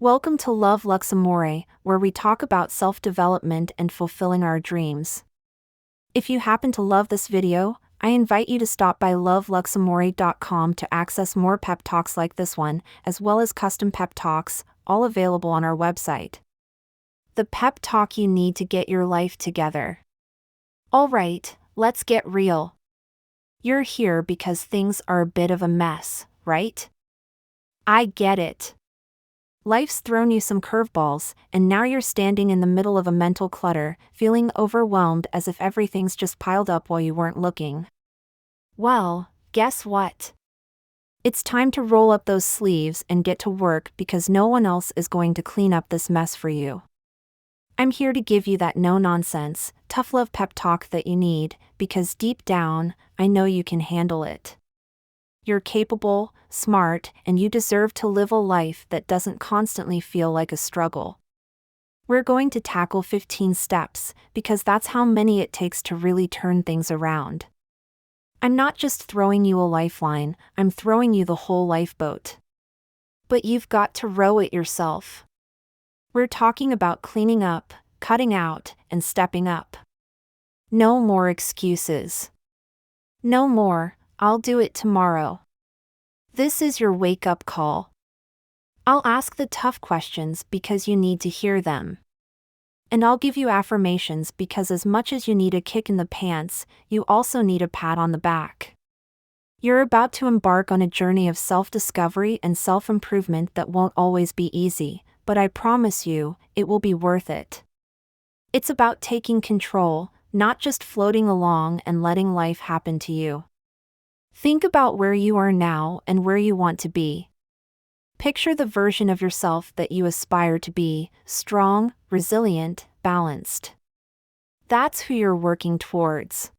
Welcome to Love Lux Amore, where we talk about self-development and fulfilling our dreams. If you happen to love this video, I invite you to stop by loveluxamore.com to access more pep talks like this one, as well as custom pep talks, all available on our website. The pep talk you need to get your life together. Alright, let's get real. You're here because things are a bit of a mess, right? I get it. Life's thrown you some curveballs, and now you're standing in the middle of a mental clutter, feeling overwhelmed as if everything's just piled up while you weren't looking. Well, guess what? It's time to roll up those sleeves and get to work because no one else is going to clean up this mess for you. I'm here to give you that no-nonsense, tough love pep talk that you need, because deep down, I know you can handle it. You're capable, smart, and you deserve to live a life that doesn't constantly feel like a struggle. We're going to tackle 15 steps, because that's how many it takes to really turn things around. I'm not just throwing you a lifeline, I'm throwing you the whole lifeboat. But you've got to row it yourself. We're talking about cleaning up, cutting out, and stepping up. No more excuses. No more, I'll do it tomorrow. This is your wake-up call. I'll ask the tough questions because you need to hear them. And I'll give you affirmations because as much as you need a kick in the pants, you also need a pat on the back. You're about to embark on a journey of self-discovery and self-improvement that won't always be easy, but I promise you, it will be worth it. It's about taking control, not just floating along and letting life happen to you. Think about where you are now and where you want to be. Picture the version of yourself that you aspire to be, strong, resilient, balanced. That's who you're working towards.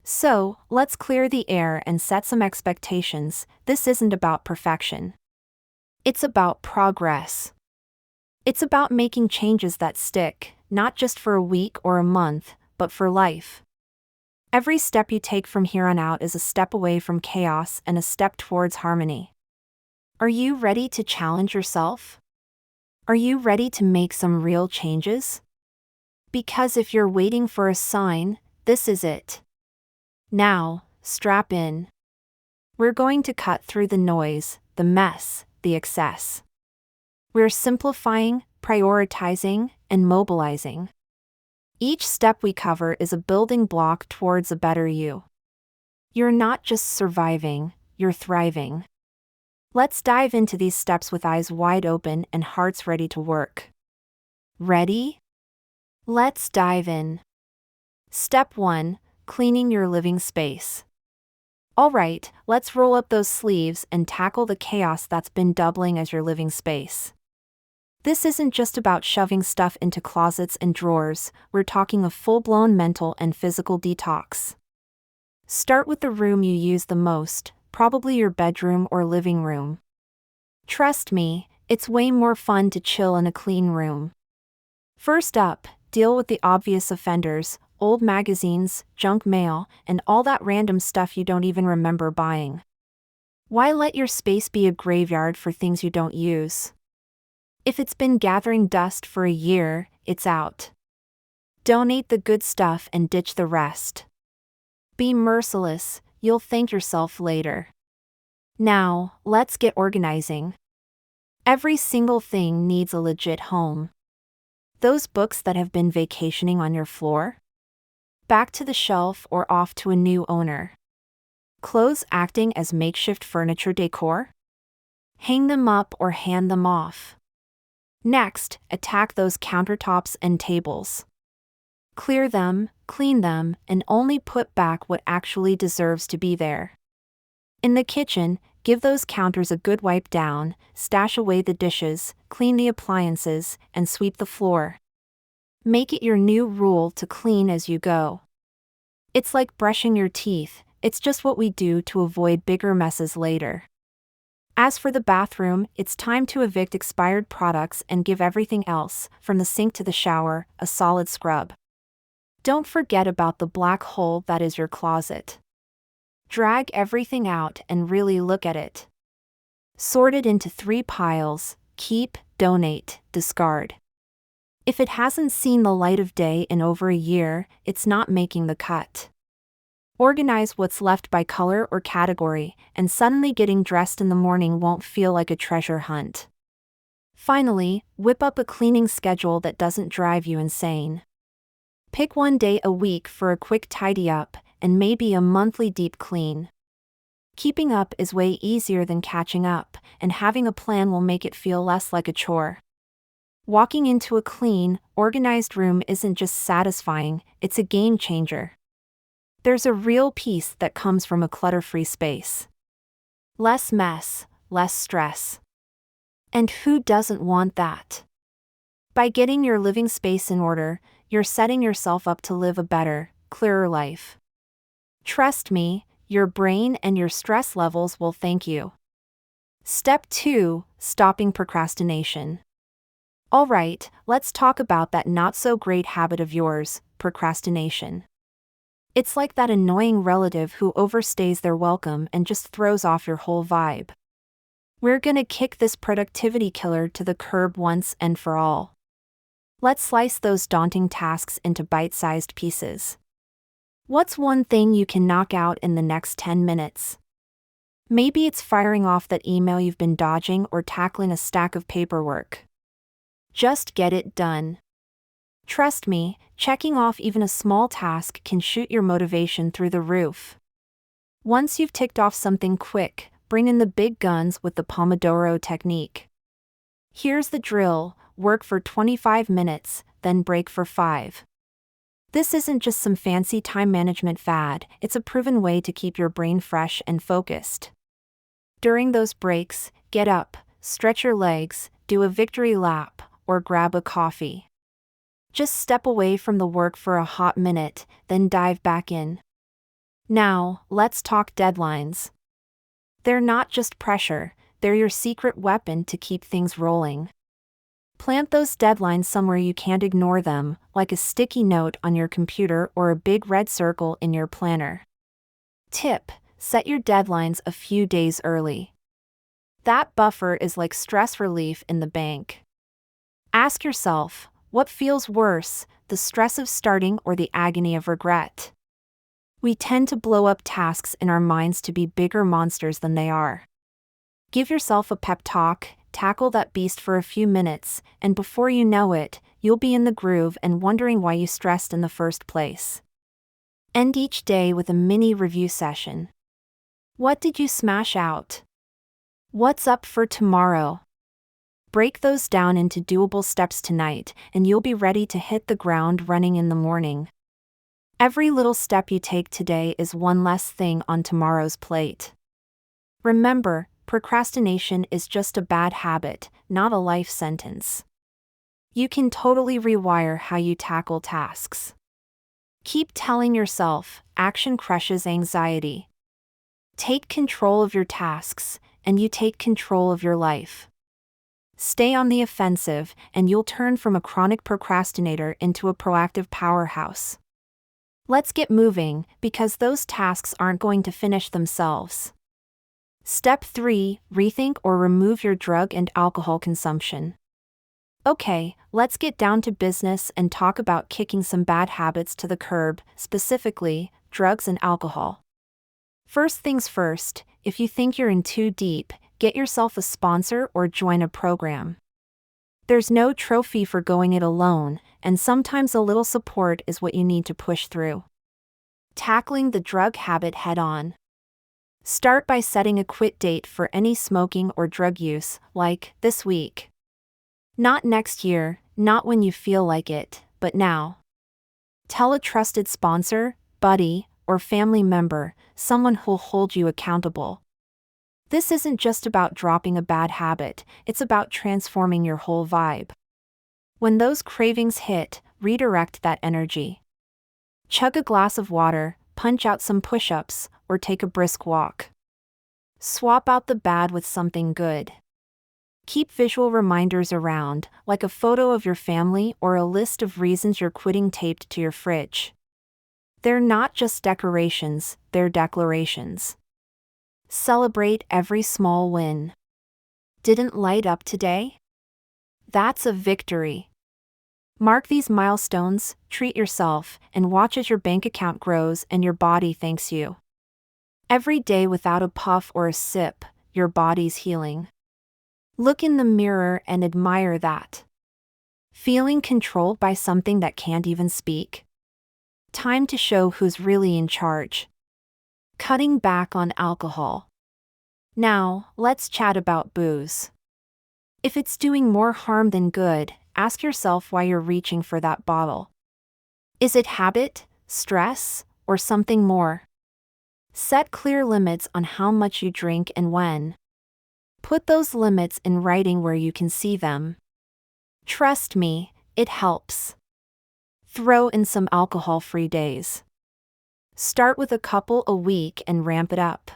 So, let's clear the air and set some expectations. This isn't about perfection. It's about progress. It's about making changes that stick, not just for a week or a month, but for life. Every step you take from here on out is a step away from chaos and a step towards harmony. Are you ready to challenge yourself? Are you ready to make some real changes? Because if you're waiting for a sign, this is it. Now, strap in. We're going to cut through the noise, the mess, the excess. We're simplifying, prioritizing, and mobilizing. Each step we cover is a building block towards a better you. You're not just surviving, you're thriving. Let's dive into these steps with eyes wide open and hearts ready to work. Ready? Let's dive in. Step 1: Cleaning your living space. Alright, let's roll up those sleeves and tackle the chaos that's been doubling as your living space. This isn't just about shoving stuff into closets and drawers, we're talking a full-blown mental and physical detox. Start with the room you use the most, probably your bedroom or living room. Trust me, it's way more fun to chill in a clean room. First up, deal with the obvious offenders, old magazines, junk mail, and all that random stuff you don't even remember buying. Why let your space be a graveyard for things you don't use? If it's been gathering dust for a year, it's out. Donate the good stuff and ditch the rest. Be merciless, you'll thank yourself later. Now, let's get organizing. Every single thing needs a legit home. Those books that have been vacationing on your floor? Back to the shelf or off to a new owner. Clothes acting as makeshift furniture decor? Hang them up or hand them off. Next, attack those countertops and tables. Clear them, clean them, and only put back what actually deserves to be there. In the kitchen, give those counters a good wipe down, stash away the dishes, clean the appliances, and sweep the floor. Make it your new rule to clean as you go. It's like brushing your teeth, it's just what we do to avoid bigger messes later. As for the bathroom, it's time to evict expired products and give everything else, from the sink to the shower, a solid scrub. Don't forget about the black hole that is your closet. Drag everything out and really look at it. Sort it into 3 piles: Keep, donate, discard. If it hasn't seen the light of day in over a year, it's not making the cut. Organize what's left by color or category, and suddenly getting dressed in the morning won't feel like a treasure hunt. Finally, whip up a cleaning schedule that doesn't drive you insane. Pick one day a week for a quick tidy up, and maybe a monthly deep clean. Keeping up is way easier than catching up, and having a plan will make it feel less like a chore. Walking into a clean, organized room isn't just satisfying, it's a game changer. There's a real peace that comes from a clutter-free space. Less mess, less stress. And who doesn't want that? By getting your living space in order, you're setting yourself up to live a better, clearer life. Trust me, your brain and your stress levels will thank you. Step 2: Stopping procrastination. Alright, let's talk about that not-so-great habit of yours, procrastination. It's like that annoying relative who overstays their welcome and just throws off your whole vibe. We're gonna kick this productivity killer to the curb once and for all. Let's slice those daunting tasks into bite-sized pieces. What's one thing you can knock out in the next 10 minutes? Maybe it's firing off that email you've been dodging or tackling a stack of paperwork. Just get it done. Trust me, checking off even a small task can shoot your motivation through the roof. Once you've ticked off something quick, bring in the big guns with the Pomodoro technique. Here's the drill: work for 25 minutes, then break for 5. This isn't just some fancy time management fad, it's a proven way to keep your brain fresh and focused. During those breaks, get up, stretch your legs, do a victory lap, or grab a coffee. Just step away from the work for a hot minute, then dive back in. Now, let's talk deadlines. They're not just pressure, they're your secret weapon to keep things rolling. Plant those deadlines somewhere you can't ignore them, like a sticky note on your computer or a big red circle in your planner. Tip: set your deadlines a few days early. That buffer is like stress relief in the bank. Ask yourself, what feels worse, the stress of starting or the agony of regret? We tend to blow up tasks in our minds to be bigger monsters than they are. Give yourself a pep talk, tackle that beast for a few minutes, and before you know it, you'll be in the groove and wondering why you stressed in the first place. End each day with a mini review session. What did you smash out? What's up for tomorrow? Break those down into doable steps tonight, and you'll be ready to hit the ground running in the morning. Every little step you take today is one less thing on tomorrow's plate. Remember, procrastination is just a bad habit, not a life sentence. You can totally rewire how you tackle tasks. Keep telling yourself, action crushes anxiety. Take control of your tasks, and you take control of your life. Stay on the offensive, and you'll turn from a chronic procrastinator into a proactive powerhouse. Let's get moving, because those tasks aren't going to finish themselves. Step 3: rethink or remove your drug and alcohol consumption. Okay, let's get down to business and talk about kicking some bad habits to the curb, specifically, drugs and alcohol. First things first, if you think you're in too deep, get yourself a sponsor or join a program. There's no trophy for going it alone, and sometimes a little support is what you need to push through. Tackling the drug habit head-on. Start by setting a quit date for any smoking or drug use, like this week. Not next year, not when you feel like it, but now. Tell a trusted sponsor, buddy, or family member, someone who'll hold you accountable. This isn't just about dropping a bad habit, it's about transforming your whole vibe. When those cravings hit, redirect that energy. Chug a glass of water, punch out some push-ups, or take a brisk walk. Swap out the bad with something good. Keep visual reminders around, like a photo of your family or a list of reasons you're quitting taped to your fridge. They're not just decorations, they're declarations. Celebrate every small win. Didn't light up today? That's a victory. Mark these milestones, treat yourself, and watch as your bank account grows and your body thanks you. Every day without a puff or a sip, your body's healing. Look in the mirror and admire that. Feeling controlled by something that can't even speak? Time to show who's really in charge. Cutting back on alcohol. Now, let's chat about booze. If it's doing more harm than good, ask yourself why you're reaching for that bottle. Is it habit, stress, or something more? Set clear limits on how much you drink and when. Put those limits in writing where you can see them. Trust me, it helps. Throw in some alcohol-free days. Start with a couple a week and ramp it up.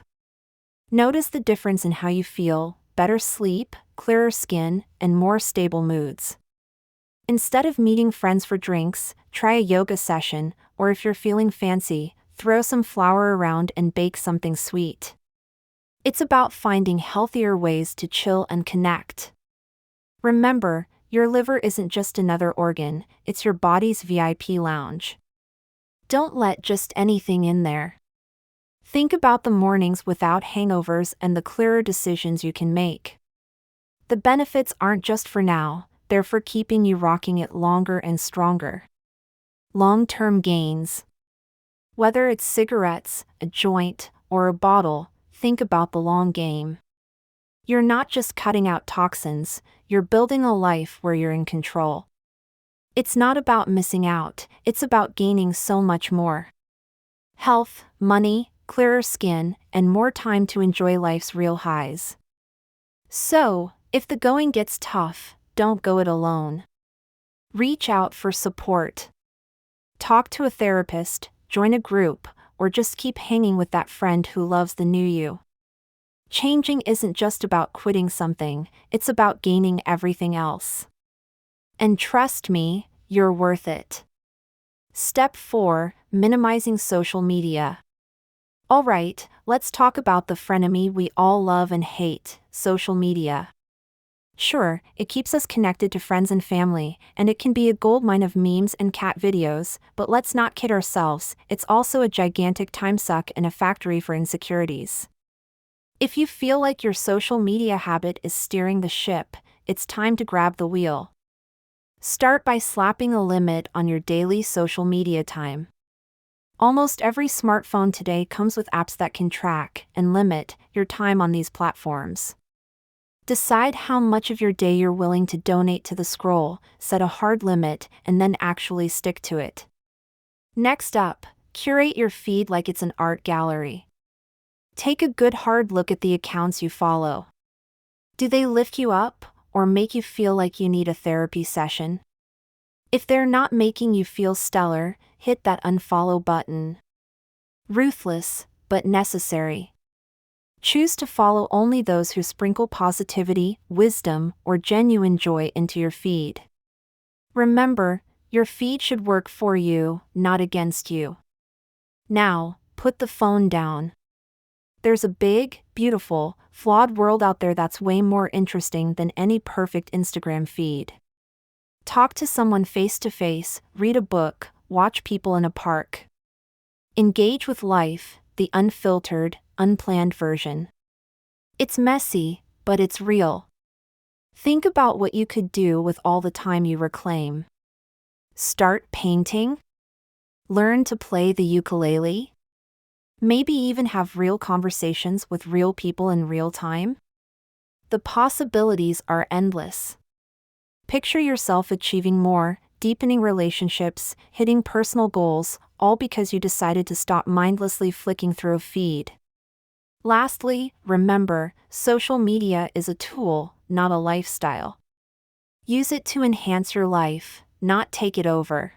Notice the difference in how you feel: better sleep, clearer skin, and more stable moods. Instead of meeting friends for drinks, try a yoga session, or if you're feeling fancy, throw some flour around and bake something sweet. It's about finding healthier ways to chill and connect. Remember, your liver isn't just another organ, it's your body's VIP lounge. Don't let just anything in there. Think about the mornings without hangovers and the clearer decisions you can make. The benefits aren't just for now, they're for keeping you rocking it longer and stronger. Long-term gains. Whether it's cigarettes, a joint, or a bottle, think about the long game. You're not just cutting out toxins, you're building a life where you're in control. It's not about missing out, it's about gaining so much more. Health, money, clearer skin, and more time to enjoy life's real highs. So, if the going gets tough, don't go it alone. Reach out for support. Talk to a therapist, join a group, or just keep hanging with that friend who loves the new you. Changing isn't just about quitting something, it's about gaining everything else. And trust me, you're worth it. Step 4: Minimizing social media. Alright, let's talk about the frenemy we all love and hate: social media. Sure, it keeps us connected to friends and family, and it can be a goldmine of memes and cat videos, but let's not kid ourselves, it's also a gigantic time suck and a factory for insecurities. If you feel like your social media habit is steering the ship, it's time to grab the wheel. Start by slapping a limit on your daily social media time. Almost every smartphone today comes with apps that can track and limit your time on these platforms. Decide how much of your day you're willing to donate to the scroll, set a hard limit, and then actually stick to it. Next up, curate your feed like it's an art gallery. Take a good hard look at the accounts you follow. Do they lift you up, or make you feel like you need a therapy session? If they're not making you feel stellar, hit that unfollow button. Ruthless, but necessary. Choose to follow only those who sprinkle positivity, wisdom, or genuine joy into your feed. Remember, your feed should work for you, not against you. Now, put the phone down. There's a big, beautiful, flawed world out there that's way more interesting than any perfect Instagram feed. Talk to someone face to face, read a book, watch people in a park. Engage with life, the unfiltered, unplanned version. It's messy, but it's real. Think about what you could do with all the time you reclaim. Start painting? Learn to play the ukulele? Maybe even have real conversations with real people in real time? The possibilities are endless. Picture yourself achieving more, deepening relationships, hitting personal goals, all because you decided to stop mindlessly flicking through a feed. Lastly, remember, social media is a tool, not a lifestyle. Use it to enhance your life, not take it over.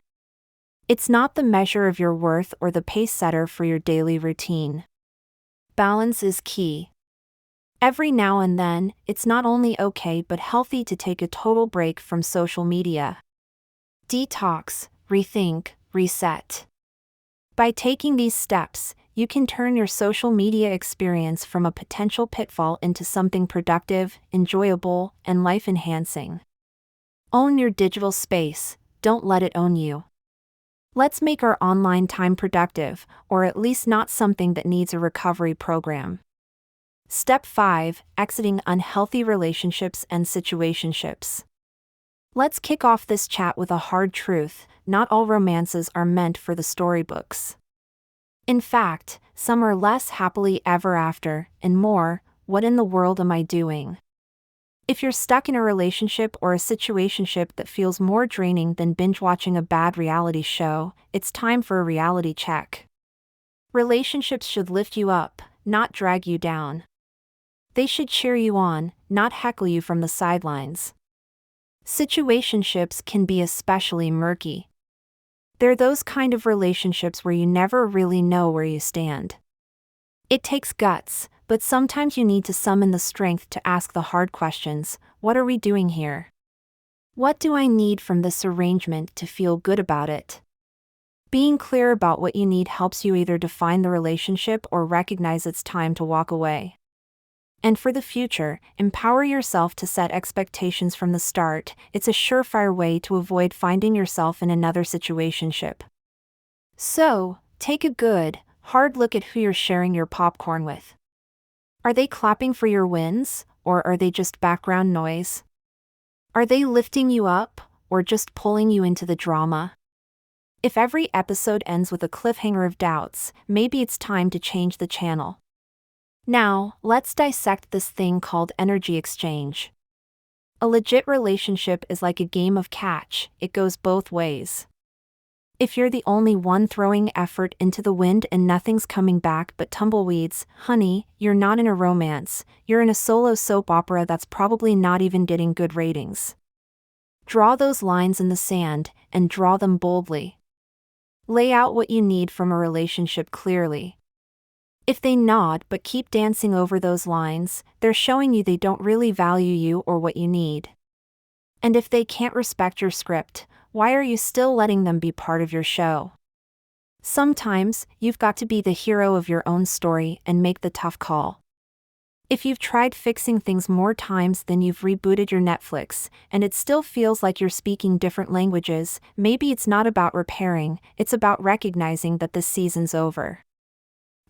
It's not the measure of your worth or the pace setter for your daily routine. Balance is key. Every now and then, it's not only okay but healthy to take a total break from social media. Detox, rethink, reset. By taking these steps, you can turn your social media experience from a potential pitfall into something productive, enjoyable, and life-enhancing. Own your digital space, don't let it own you. Let's make our online time productive, or at least not something that needs a recovery program. Step 5. Exiting unhealthy relationships and situationships. Let's kick off this chat with a hard truth: not all romances are meant for the storybooks. In fact, some are less happily ever after, and more, what in the world am I doing? If you're stuck in a relationship or a situationship that feels more draining than binge-watching a bad reality show, it's time for a reality check. Relationships should lift you up, not drag you down. They should cheer you on, not heckle you from the sidelines. Situationships can be especially murky. They're those kind of relationships where you never really know where you stand. It takes guts, but sometimes you need to summon the strength to ask the hard questions. What are we doing here? What do I need from this arrangement to feel good about it? Being clear about what you need helps you either define the relationship or recognize it's time to walk away. And for the future, empower yourself to set expectations from the start. It's a surefire way to avoid finding yourself in another situationship. So, take a good, hard look at who you're sharing your popcorn with. Are they clapping for your wins, or are they just background noise? Are they lifting you up, or just pulling you into the drama? If every episode ends with a cliffhanger of doubts, maybe it's time to change the channel. Now, let's dissect this thing called energy exchange. A legit relationship is like a game of catch, it goes both ways. If you're the only one throwing effort into the wind and nothing's coming back but tumbleweeds, honey, you're not in a romance, you're in a solo soap opera that's probably not even getting good ratings. Draw those lines in the sand, and draw them boldly. Lay out what you need from a relationship clearly. If they nod but keep dancing over those lines, they're showing you they don't really value you or what you need. And if they can't respect your script, why are you still letting them be part of your show? Sometimes, you've got to be the hero of your own story and make the tough call. If you've tried fixing things more times than you've rebooted your Netflix, and it still feels like you're speaking different languages, maybe it's not about repairing, it's about recognizing that this season's over.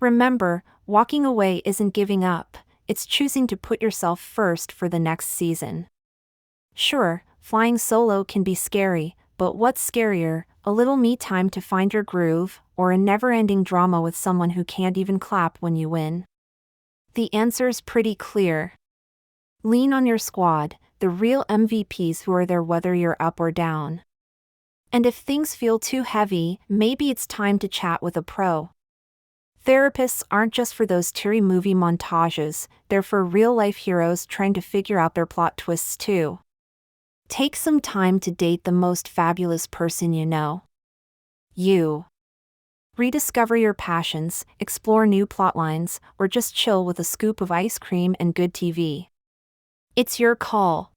Remember, walking away isn't giving up, it's choosing to put yourself first for the next season. Sure, flying solo can be scary, but what's scarier, a little me time to find your groove, or a never-ending drama with someone who can't even clap when you win? The answer's pretty clear. Lean on your squad, the real MVPs who are there whether you're up or down. And if things feel too heavy, maybe it's time to chat with a pro. Therapists aren't just for those teary movie montages, they're for real-life heroes trying to figure out their plot twists too. Take some time to date the most fabulous person you know. You. Rediscover your passions, explore new plotlines, or just chill with a scoop of ice cream and good TV. It's your call.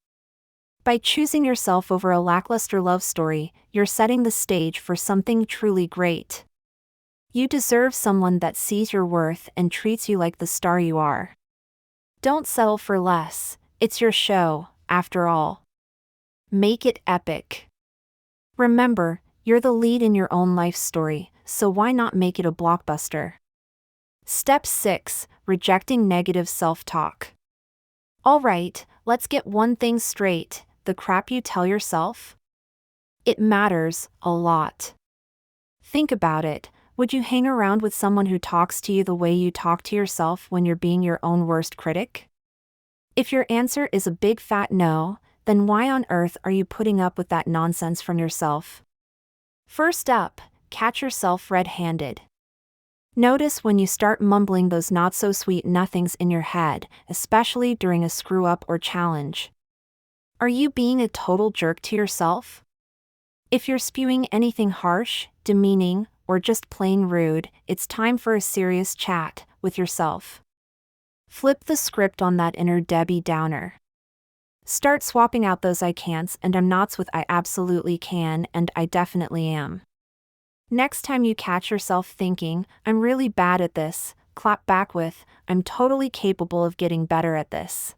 By choosing yourself over a lackluster love story, you're setting the stage for something truly great. You deserve someone that sees your worth and treats you like the star you are. Don't settle for less, it's your show, after all. Make it epic. Remember, you're the lead in your own life story, so why not make it a blockbuster? Step 6. Rejecting negative self-talk. Alright, let's get one thing straight: the crap you tell yourself? It matters a lot. Think about it. Would you hang around with someone who talks to you the way you talk to yourself when you're being your own worst critic? If your answer is a big fat no, then why on earth are you putting up with that nonsense from yourself? First up, catch yourself red-handed. Notice when you start mumbling those not-so-sweet nothings in your head, especially during a screw-up or challenge. Are you being a total jerk to yourself? If you're spewing anything harsh, demeaning, or just plain rude, it's time for a serious chat with yourself. Flip the script on that inner Debbie Downer. Start swapping out those I can'ts and I'm nots with I absolutely can and I definitely am. Next time you catch yourself thinking, I'm really bad at this, clap back with, I'm totally capable of getting better at this.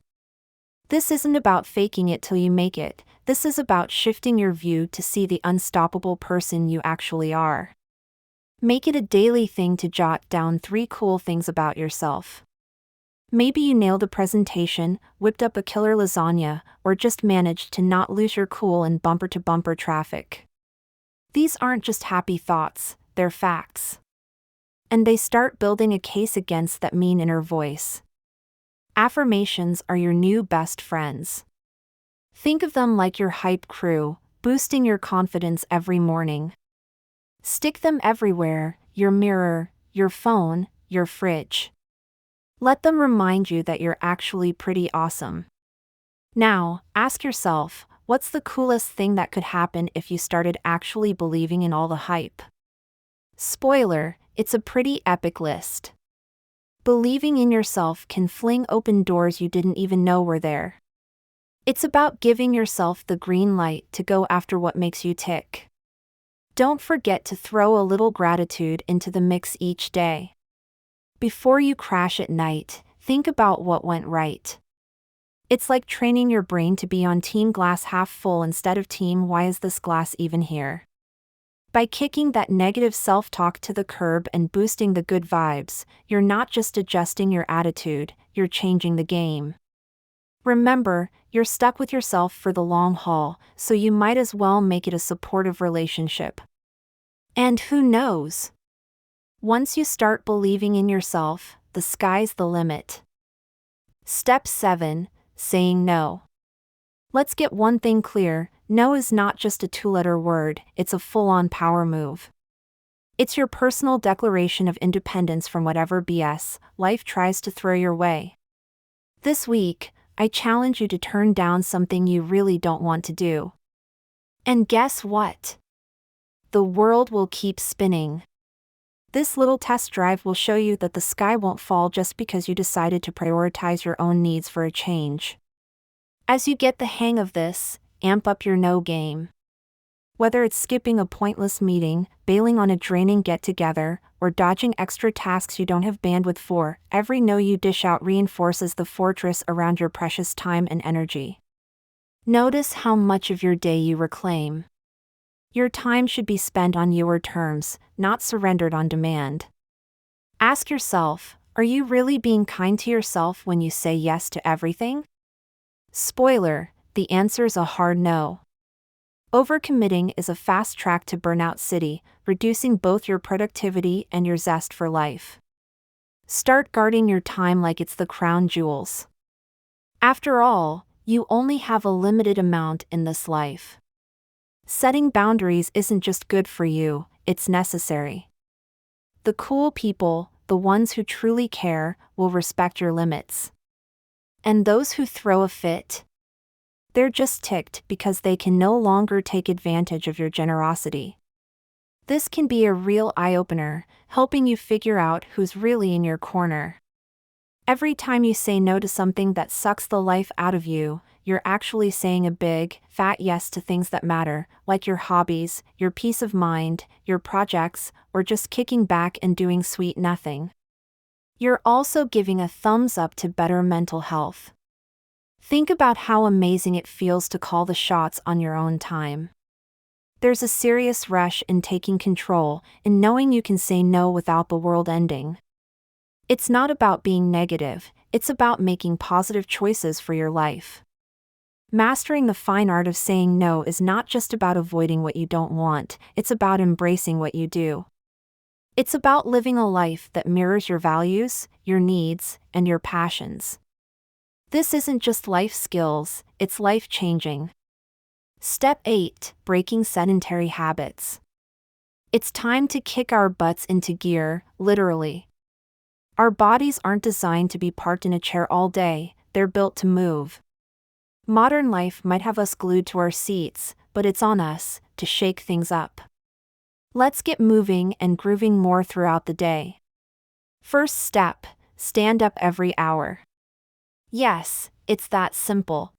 This isn't about faking it till you make it, This is about shifting your view to see the unstoppable person you actually are. Make it a daily thing to jot down 3 cool things about yourself. Maybe you nailed a presentation, whipped up a killer lasagna, or just managed to not lose your cool in bumper-to-bumper traffic. These aren't just happy thoughts, they're facts. And they start building a case against that mean inner voice. Affirmations are your new best friends. Think of them like your hype crew, boosting your confidence every morning. Stick them everywhere: your mirror, your phone, your fridge. Let them remind you that you're actually pretty awesome. Now, ask yourself, what's the coolest thing that could happen if you started actually believing in all the hype? Spoiler, it's a pretty epic list. Believing in yourself can fling open doors you didn't even know were there. It's about giving yourself the green light to go after what makes you tick. Don't forget to throw a little gratitude into the mix each day. Before you crash at night, think about what went right. It's like training your brain to be on team glass half full instead of team why is this glass even here? By kicking that negative self-talk to the curb and boosting the good vibes, you're not just adjusting your attitude, you're changing the game. Remember, you're stuck with yourself for the long haul, so you might as well make it a supportive relationship. And who knows? Once you start believing in yourself, the sky's the limit. Step 7. Saying no. Let's get one thing clear: no is not just a 2-letter word, it's a full-on power move. It's your personal declaration of independence from whatever BS life tries to throw your way. This week, I challenge you to turn down something you really don't want to do. And guess what? The world will keep spinning. This little test drive will show you that the sky won't fall just because you decided to prioritize your own needs for a change. As you get the hang of this, amp up your no game. Whether it's skipping a pointless meeting, bailing on a draining get-together, or dodging extra tasks you don't have bandwidth for, every no you dish out reinforces the fortress around your precious time and energy. Notice how much of your day you reclaim. Your time should be spent on your terms, not surrendered on demand. Ask yourself, are you really being kind to yourself when you say yes to everything? Spoiler, the answer's a hard no. Overcommitting is a fast track to burnout city, reducing both your productivity and your zest for life. Start guarding your time like it's the crown jewels. After all, you only have a limited amount in this life. Setting boundaries isn't just good for you, it's necessary. The cool people, the ones who truly care, will respect your limits. And those who throw a fit? They're just ticked because they can no longer take advantage of your generosity. This can be a real eye-opener, helping you figure out who's really in your corner. Every time you say no to something that sucks the life out of you, you're actually saying a big, fat yes to things that matter, like your hobbies, your peace of mind, your projects, or just kicking back and doing sweet nothing. You're also giving a thumbs up to better mental health. Think about how amazing it feels to call the shots on your own time. There's a serious rush in taking control, in knowing you can say no without the world ending. It's not about being negative, it's about making positive choices for your life. Mastering the fine art of saying no is not just about avoiding what you don't want, it's about embracing what you do. It's about living a life that mirrors your values, your needs, and your passions. This isn't just life skills, it's life-changing. Step 8. Breaking sedentary habits. It's time to kick our butts into gear, literally. Our bodies aren't designed to be parked in a chair all day, they're built to move. Modern life might have us glued to our seats, but it's on us to shake things up. Let's get moving and grooving more throughout the day. First step, stand up every hour. Yes, it's that simple.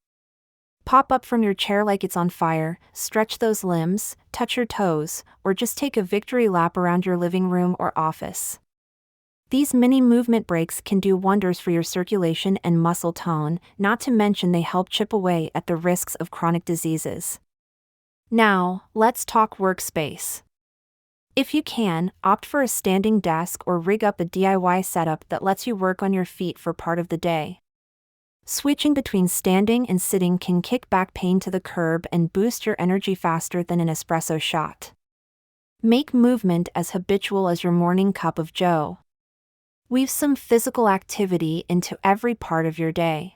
Pop up from your chair like it's on fire, stretch those limbs, touch your toes, or just take a victory lap around your living room or office. These mini movement breaks can do wonders for your circulation and muscle tone, not to mention they help chip away at the risks of chronic diseases. Now, let's talk workspace. If you can, opt for a standing desk or rig up a DIY setup that lets you work on your feet for part of the day. Switching between standing and sitting can kick back pain to the curb and boost your energy faster than an espresso shot. Make movement as habitual as your morning cup of joe. Weave some physical activity into every part of your day.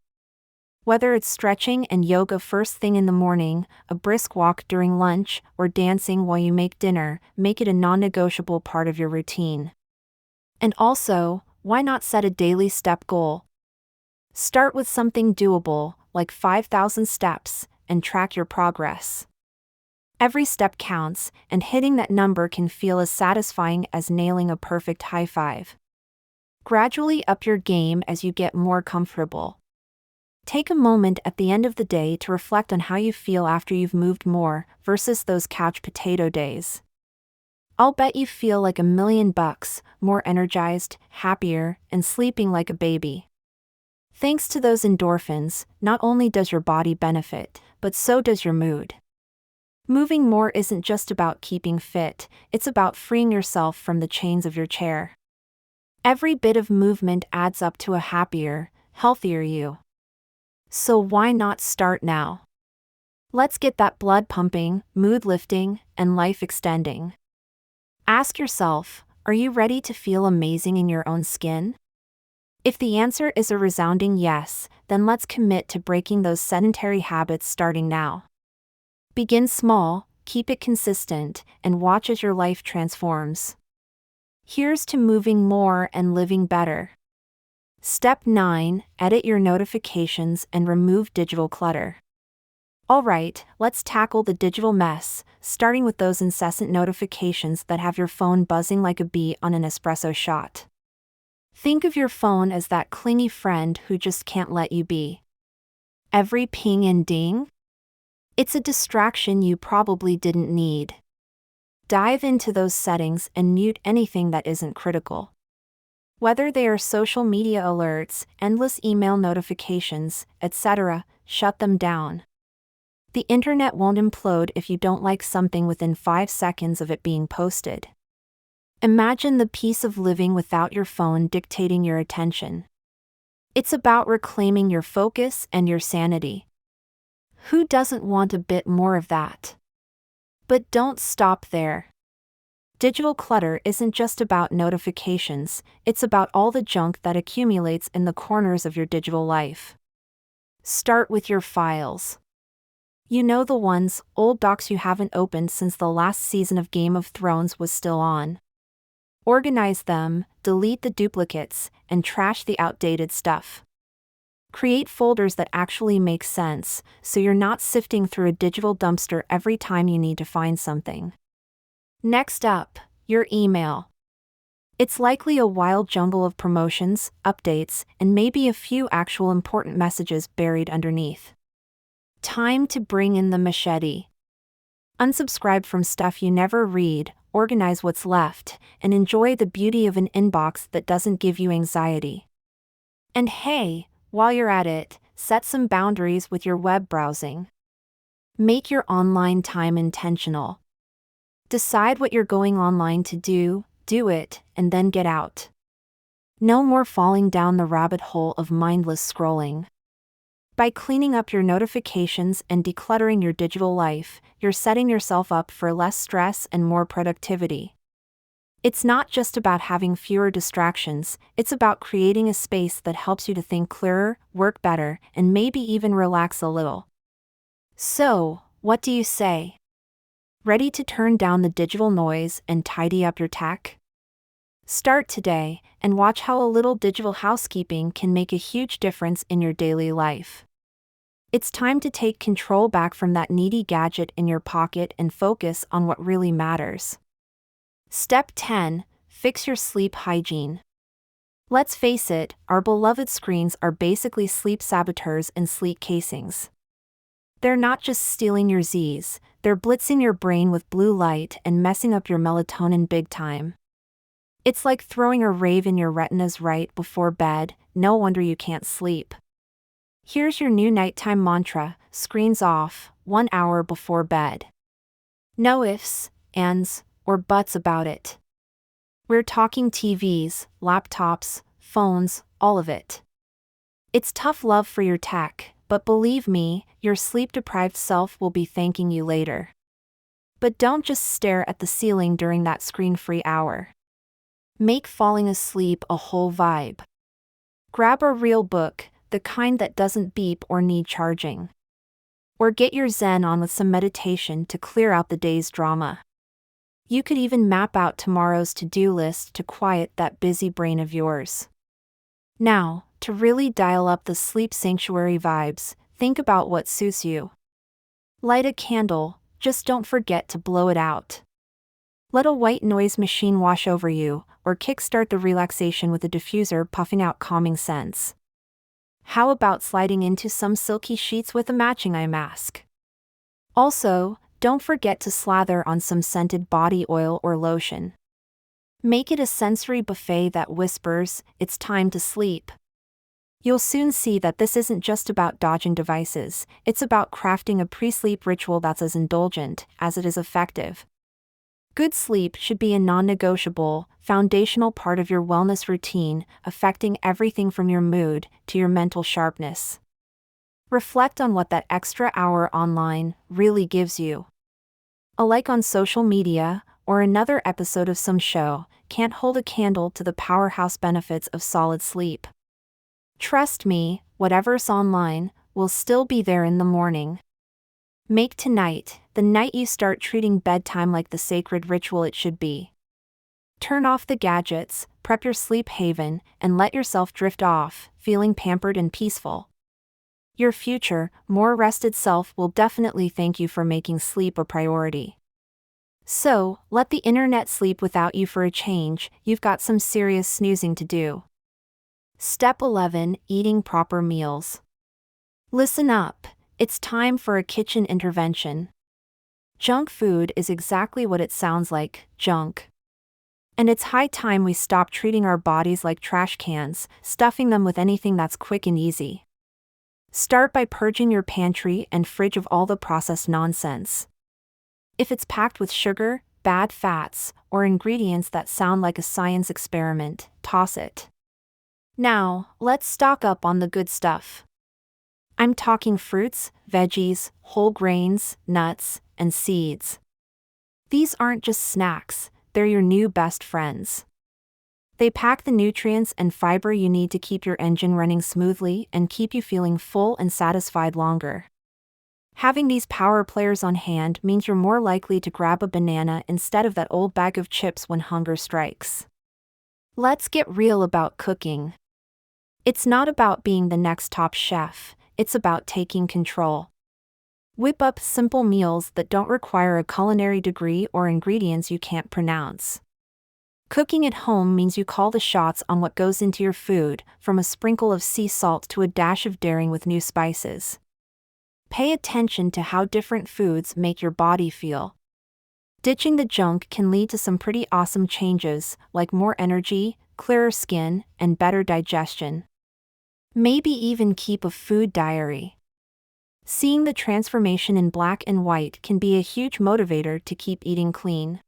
Whether it's stretching and yoga first thing in the morning, a brisk walk during lunch, or dancing while you make dinner, make it a non-negotiable part of your routine. And also, why not set a daily step goal? Start with something doable, like 5,000 steps, and track your progress. Every step counts, and hitting that number can feel as satisfying as nailing a perfect high five. Gradually up your game as you get more comfortable. Take a moment at the end of the day to reflect on how you feel after you've moved more, versus those couch potato days. I'll bet you feel like $1,000,000, more energized, happier, and sleeping like a baby. Thanks to those endorphins, not only does your body benefit, but so does your mood. Moving more isn't just about keeping fit, it's about freeing yourself from the chains of your chair. Every bit of movement adds up to a happier, healthier you. So why not start now? Let's get that blood pumping, mood lifting, and life extending. Ask yourself, are you ready to feel amazing in your own skin? If the answer is a resounding yes, then let's commit to breaking those sedentary habits starting now. Begin small, keep it consistent, and watch as your life transforms. Here's to moving more and living better. Step 9. Edit your notifications and remove digital clutter. Alright, let's tackle the digital mess, starting with those incessant notifications that have your phone buzzing like a bee on an espresso shot. Think of your phone as that clingy friend who just can't let you be. Every ping and ding? It's a distraction you probably didn't need. Dive into those settings and mute anything that isn't critical. Whether they are social media alerts, endless email notifications, etc., shut them down. The internet won't implode if you don't like something within 5 seconds of it being posted. Imagine the peace of living without your phone dictating your attention. It's about reclaiming your focus and your sanity. Who doesn't want a bit more of that? But don't stop there. Digital clutter isn't just about notifications, it's about all the junk that accumulates in the corners of your digital life. Start with your files. You know the ones, old docs you haven't opened since the last season of Game of Thrones was still on. Organize them, delete the duplicates, and trash the outdated stuff. Create folders that actually make sense, so you're not sifting through a digital dumpster every time you need to find something. Next up, your email. It's likely a wild jungle of promotions, updates, and maybe a few actual important messages buried underneath. Time to bring in the machete. Unsubscribe from stuff you never read, organize what's left, and enjoy the beauty of an inbox that doesn't give you anxiety. And hey, while you're at it, set some boundaries with your web browsing. Make your online time intentional. Decide what you're going online to do it, and then get out. No more falling down the rabbit hole of mindless scrolling. By cleaning up your notifications and decluttering your digital life, you're setting yourself up for less stress and more productivity. It's not just about having fewer distractions, it's about creating a space that helps you to think clearer, work better, and maybe even relax a little. So, what do you say? Ready to turn down the digital noise and tidy up your tech? Start today, and watch how a little digital housekeeping can make a huge difference in your daily life. It's time to take control back from that needy gadget in your pocket and focus on what really matters. Step 10. Fix your sleep hygiene. Let's face it, our beloved screens are basically sleep saboteurs and sleep casings. They're not just stealing your Z's, they're blitzing your brain with blue light and messing up your melatonin big time. It's like throwing a rave in your retinas right before bed. No wonder you can't sleep. Here's your new nighttime mantra: screens off, 1 hour before bed. No ifs, ands, or buts about it. We're talking TVs, laptops, phones, all of it. It's tough love for your tech, but believe me, your sleep-deprived self will be thanking you later. But don't just stare at the ceiling during that screen-free hour. Make falling asleep a whole vibe. Grab a real book, the kind that doesn't beep or need charging. Or get your zen on with some meditation to clear out the day's drama. You could even map out tomorrow's to-do list to quiet that busy brain of yours. Now, to really dial up the sleep sanctuary vibes, think about what suits you. Light a candle, just don't forget to blow it out. Let a white noise machine wash over you, or kickstart the relaxation with a diffuser puffing out calming scents. How about sliding into some silky sheets with a matching eye mask? Also, don't forget to slather on some scented body oil or lotion. Make it a sensory buffet that whispers, "It's time to sleep." You'll soon see that this isn't just about dodging devices, it's about crafting a pre-sleep ritual that's as indulgent as it is effective. Good sleep should be a non-negotiable, foundational part of your wellness routine, affecting everything from your mood to your mental sharpness. Reflect on what that extra hour online really gives you. A like on social media, or another episode of some show, can't hold a candle to the powerhouse benefits of solid sleep. Trust me, whatever's online will still be there in the morning. Make tonight the night you start treating bedtime like the sacred ritual it should be. Turn off the gadgets, prep your sleep haven, and let yourself drift off, feeling pampered and peaceful. Your future, more rested self will definitely thank you for making sleep a priority. So, let the internet sleep without you for a change. You've got some serious snoozing to do. Step 11. Eating proper meals. Listen up, it's time for a kitchen intervention. Junk food is exactly what it sounds like, junk. And it's high time we stop treating our bodies like trash cans, stuffing them with anything that's quick and easy. Start by purging your pantry and fridge of all the processed nonsense. If it's packed with sugar, bad fats, or ingredients that sound like a science experiment, toss it. Now, let's stock up on the good stuff. I'm talking fruits, veggies, whole grains, nuts, and seeds. These aren't just snacks, they're your new best friends. They pack the nutrients and fiber you need to keep your engine running smoothly and keep you feeling full and satisfied longer. Having these power players on hand means you're more likely to grab a banana instead of that old bag of chips when hunger strikes. Let's get real about cooking. It's not about being the next top chef, it's about taking control. Whip up simple meals that don't require a culinary degree or ingredients you can't pronounce. Cooking at home means you call the shots on what goes into your food, from a sprinkle of sea salt to a dash of daring with new spices. Pay attention to how different foods make your body feel. Ditching the junk can lead to some pretty awesome changes, like more energy, clearer skin, and better digestion. Maybe even keep a food diary. Seeing the transformation in black and white can be a huge motivator to keep eating clean.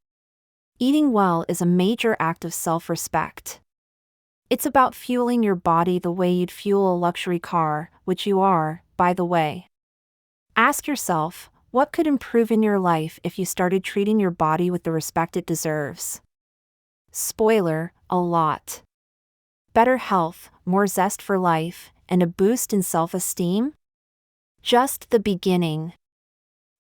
Eating well is a major act of self-respect. It's about fueling your body the way you'd fuel a luxury car, which you are, by the way. Ask yourself, what could improve in your life if you started treating your body with the respect it deserves? Spoiler, a lot. Better health, more zest for life, and a boost in self-esteem? Just the beginning.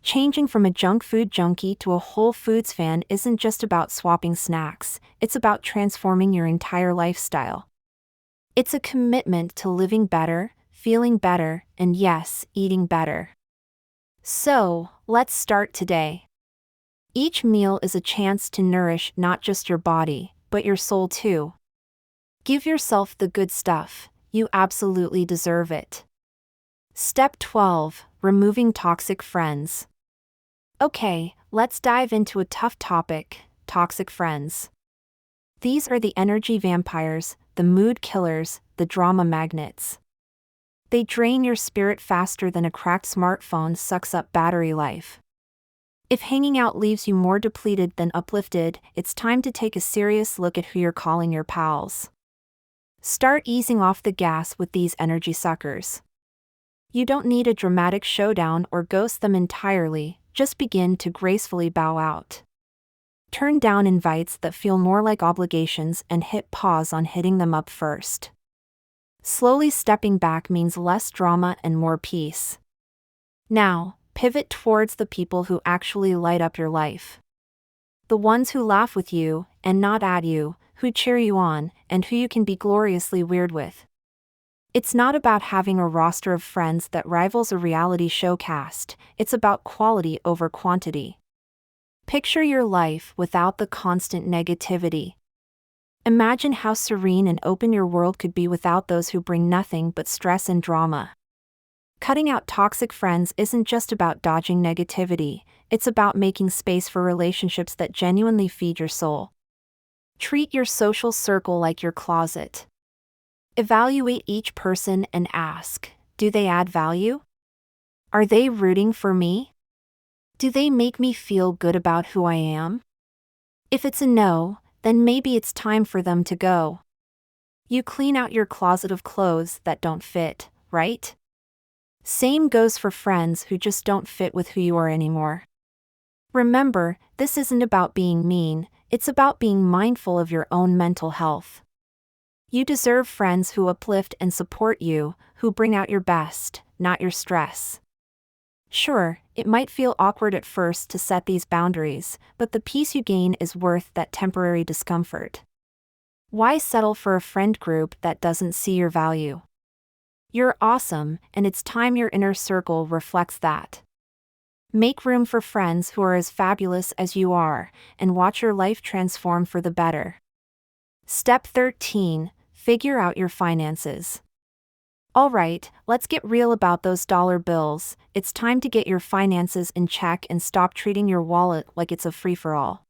Changing from a junk food junkie to a Whole Foods fan isn't just about swapping snacks, it's about transforming your entire lifestyle. It's a commitment to living better, feeling better, and yes, eating better. So, let's start today. Each meal is a chance to nourish not just your body, but your soul too. Give yourself the good stuff, you absolutely deserve it. Step 12. Removing toxic friends. Okay, let's dive into a tough topic, toxic friends. These are the energy vampires, the mood killers, the drama magnets. They drain your spirit faster than a cracked smartphone sucks up battery life. If hanging out leaves you more depleted than uplifted, it's time to take a serious look at who you're calling your pals. Start easing off the gas with these energy suckers. You don't need a dramatic showdown or ghost them entirely, just begin to gracefully bow out. Turn down invites that feel more like obligations and hit pause on hitting them up first. Slowly stepping back means less drama and more peace. Now, pivot towards the people who actually light up your life. The ones who laugh with you, and not at you, who cheer you on, and who you can be gloriously weird with. It's not about having a roster of friends that rivals a reality show cast, it's about quality over quantity. Picture your life without the constant negativity. Imagine how serene and open your world could be without those who bring nothing but stress and drama. Cutting out toxic friends isn't just about dodging negativity, it's about making space for relationships that genuinely feed your soul. Treat your social circle like your closet. Evaluate each person and ask, do they add value? Are they rooting for me? Do they make me feel good about who I am? If it's a no, then maybe it's time for them to go. You clean out your closet of clothes that don't fit, right? Same goes for friends who just don't fit with who you are anymore. Remember, this isn't about being mean, it's about being mindful of your own mental health. You deserve friends who uplift and support you, who bring out your best, not your stress. Sure, it might feel awkward at first to set these boundaries, but the peace you gain is worth that temporary discomfort. Why settle for a friend group that doesn't see your value? You're awesome, and it's time your inner circle reflects that. Make room for friends who are as fabulous as you are, and watch your life transform for the better. Step 13. Figure out your finances. Alright, let's get real about those dollar bills. It's time to get your finances in check and stop treating your wallet like it's a free-for-all.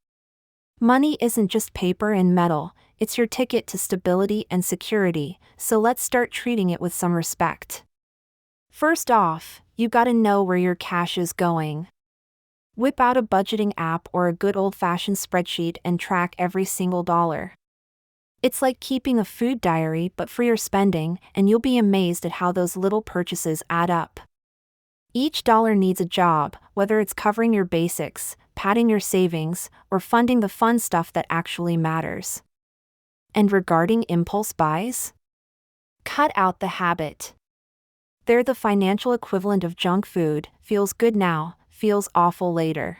Money isn't just paper and metal, it's your ticket to stability and security, so let's start treating it with some respect. First off, you gotta know where your cash is going. Whip out a budgeting app or a good old-fashioned spreadsheet and track every single dollar. It's like keeping a food diary but for your spending, and you'll be amazed at how those little purchases add up. Each dollar needs a job, whether it's covering your basics, padding your savings, or funding the fun stuff that actually matters. And regarding impulse buys? Cut out the habit. They're the financial equivalent of junk food, feels good now, feels awful later.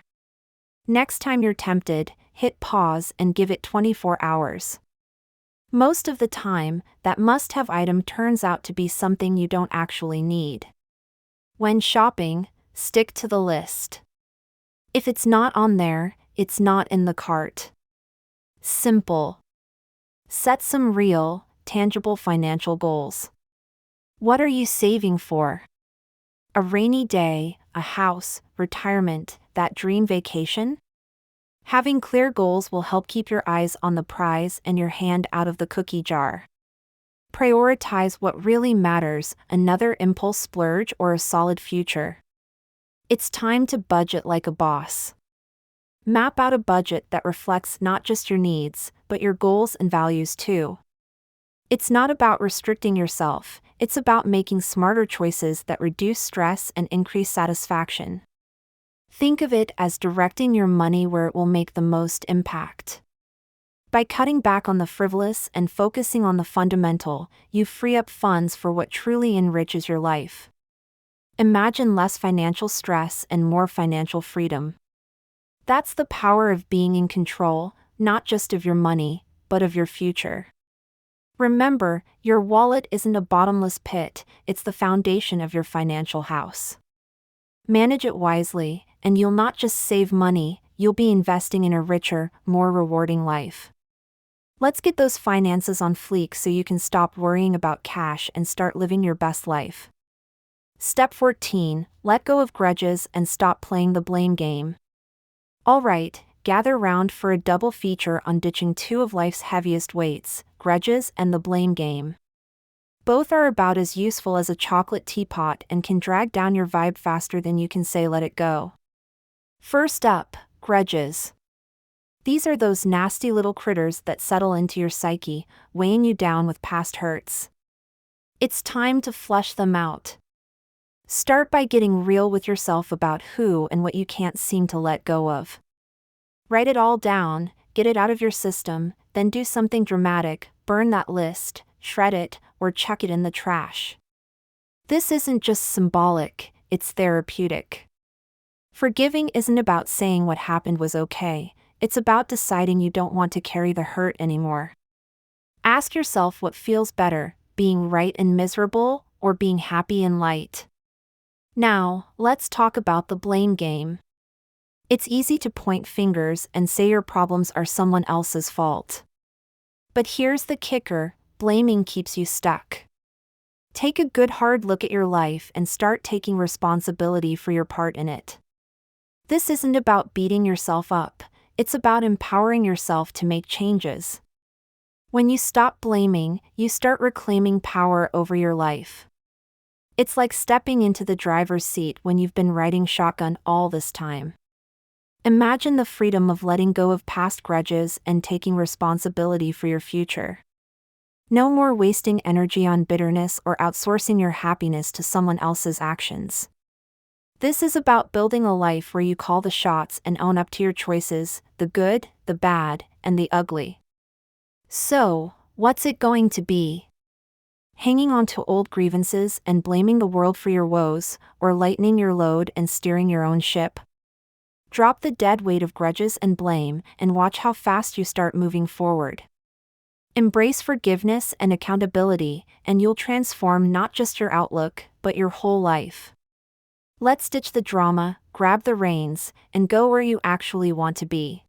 Next time you're tempted, hit pause and give it 24 hours. Most of the time, that must-have item turns out to be something you don't actually need. When shopping, stick to the list. If it's not on there, it's not in the cart. Simple. Set some real, tangible financial goals. What are you saving for? A rainy day, a house, retirement, that dream vacation? Having clear goals will help keep your eyes on the prize and your hand out of the cookie jar. Prioritize what really matters, another impulse splurge or a solid future. It's time to budget like a boss. Map out a budget that reflects not just your needs, but your goals and values too. It's not about restricting yourself, it's about making smarter choices that reduce stress and increase satisfaction. Think of it as directing your money where it will make the most impact. By cutting back on the frivolous and focusing on the fundamental, you free up funds for what truly enriches your life. Imagine less financial stress and more financial freedom. That's the power of being in control, not just of your money, but of your future. Remember, your wallet isn't a bottomless pit, it's the foundation of your financial house. Manage it wisely, and you'll not just save money, you'll be investing in a richer, more rewarding life. Let's get those finances on fleek so you can stop worrying about cash and start living your best life. Step 14. Let go of grudges and stop playing the blame game. Alright, gather round for a double feature on ditching two of life's heaviest weights, grudges and the blame game. Both are about as useful as a chocolate teapot and can drag down your vibe faster than you can say let it go. First up, grudges. These are those nasty little critters that settle into your psyche, weighing you down with past hurts. It's time to flush them out. Start by getting real with yourself about who and what you can't seem to let go of. Write it all down, get it out of your system, then do something dramatic, burn that list, shred it, or chuck it in the trash. This isn't just symbolic, it's therapeutic. Forgiving isn't about saying what happened was okay, it's about deciding you don't want to carry the hurt anymore. Ask yourself what feels better, being right and miserable, or being happy and light. Now, let's talk about the blame game. It's easy to point fingers and say your problems are someone else's fault. But here's the kicker, blaming keeps you stuck. Take a good hard look at your life and start taking responsibility for your part in it. This isn't about beating yourself up, it's about empowering yourself to make changes. When you stop blaming, you start reclaiming power over your life. It's like stepping into the driver's seat when you've been riding shotgun all this time. Imagine the freedom of letting go of past grudges and taking responsibility for your future. No more wasting energy on bitterness or outsourcing your happiness to someone else's actions. This is about building a life where you call the shots and own up to your choices, the good, the bad, and the ugly. So, what's it going to be? Hanging on to old grievances and blaming the world for your woes, or lightening your load and steering your own ship? Drop the dead weight of grudges and blame and watch how fast you start moving forward. Embrace forgiveness and accountability, and you'll transform not just your outlook, but your whole life. Let's ditch the drama, grab the reins, and go where you actually want to be.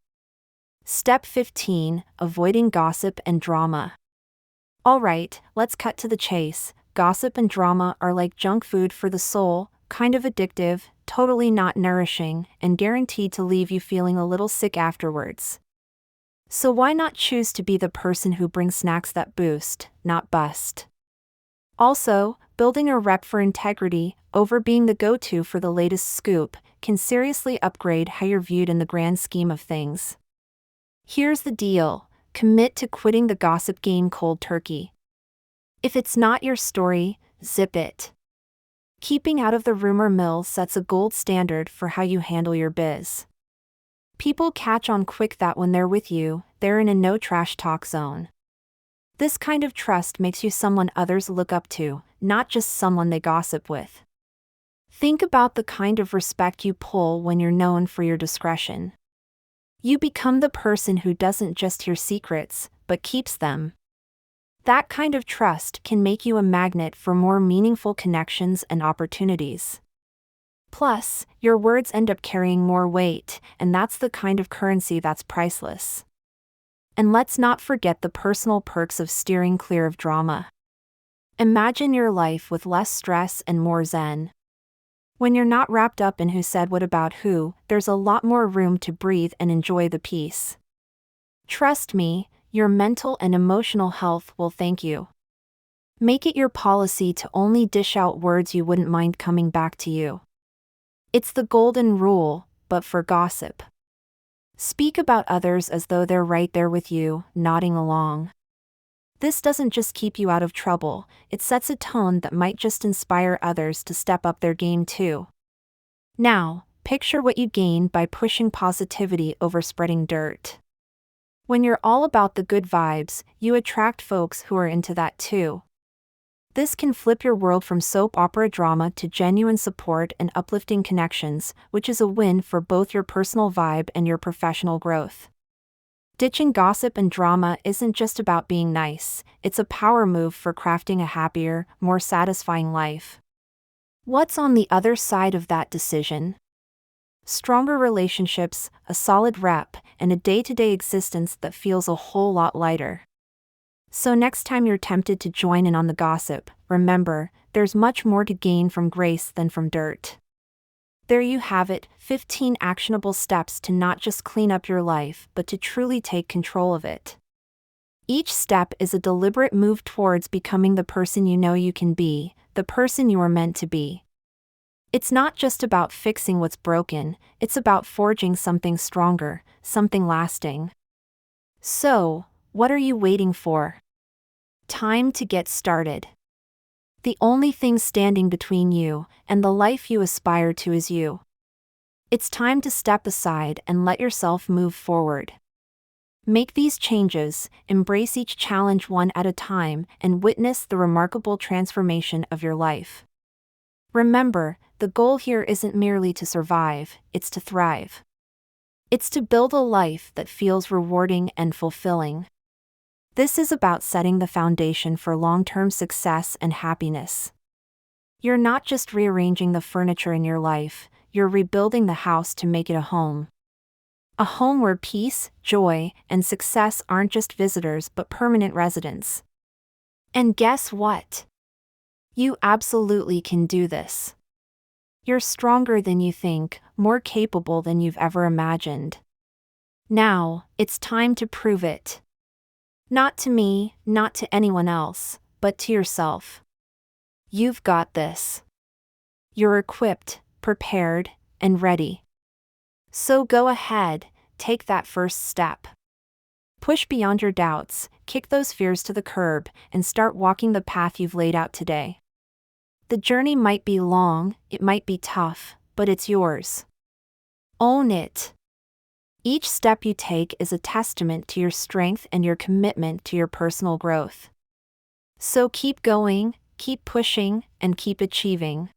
Step 15, avoiding gossip and drama. Alright, let's cut to the chase. Gossip and drama are like junk food for the soul, kind of addictive, totally not nourishing, and guaranteed to leave you feeling a little sick afterwards. So why not choose to be the person who brings snacks that boost, not bust? Also, building a rep for integrity, over being the go-to for the latest scoop, can seriously upgrade how you're viewed in the grand scheme of things. Here's the deal. Commit to quitting the gossip game cold turkey. If it's not your story, zip it. Keeping out of the rumor mill sets a gold standard for how you handle your biz. People catch on quick that when they're with you, they're in a no trash talk zone. This kind of trust makes you someone others look up to, not just someone they gossip with. Think about the kind of respect you pull when you're known for your discretion. You become the person who doesn't just hear secrets, but keeps them. That kind of trust can make you a magnet for more meaningful connections and opportunities. Plus, your words end up carrying more weight, and that's the kind of currency that's priceless. And let's not forget the personal perks of steering clear of drama. Imagine your life with less stress and more zen. When you're not wrapped up in who said what about who, there's a lot more room to breathe and enjoy the peace. Trust me, your mental and emotional health will thank you. Make it your policy to only dish out words you wouldn't mind coming back to you. It's the golden rule, but for gossip. Speak about others as though they're right there with you, nodding along. This doesn't just keep you out of trouble, it sets a tone that might just inspire others to step up their game too. Now, picture what you gain by pushing positivity over spreading dirt. When you're all about the good vibes, you attract folks who are into that too. This can flip your world from soap opera drama to genuine support and uplifting connections, which is a win for both your personal vibe and your professional growth. Ditching gossip and drama isn't just about being nice, it's a power move for crafting a happier, more satisfying life. What's on the other side of that decision? Stronger relationships, a solid rep, and a day-to-day existence that feels a whole lot lighter. So next time you're tempted to join in on the gossip, remember, there's much more to gain from grace than from dirt. There you have it, 15 actionable steps to not just clean up your life, but to truly take control of it. Each step is a deliberate move towards becoming the person you know you can be, the person you are meant to be. It's not just about fixing what's broken, it's about forging something stronger, something lasting. So, what are you waiting for? Time to get started. The only thing standing between you and the life you aspire to is you. It's time to step aside and let yourself move forward. Make these changes, embrace each challenge one at a time, and witness the remarkable transformation of your life. Remember, the goal here isn't merely to survive, it's to thrive. It's to build a life that feels rewarding and fulfilling. This is about setting the foundation for long-term success and happiness. You're not just rearranging the furniture in your life, you're rebuilding the house to make it a home. A home where peace, joy, and success aren't just visitors but permanent residents. And guess what? You absolutely can do this. You're stronger than you think, more capable than you've ever imagined. Now, it's time to prove it. Not to me, not to anyone else, but to yourself. You've got this. You're equipped, prepared, and ready. So go ahead, take that first step. Push beyond your doubts, kick those fears to the curb, and start walking the path you've laid out today. The journey might be long, it might be tough, but it's yours. Own it. Each step you take is a testament to your strength and your commitment to your personal growth. So keep going, keep pushing, and keep achieving.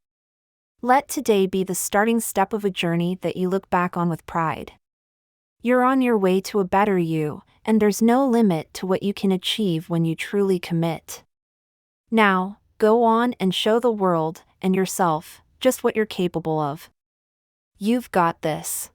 Let today be the starting step of a journey that you look back on with pride. You're on your way to a better you, and there's no limit to what you can achieve when you truly commit. Now, go on and show the world, and yourself, just what you're capable of. You've got this.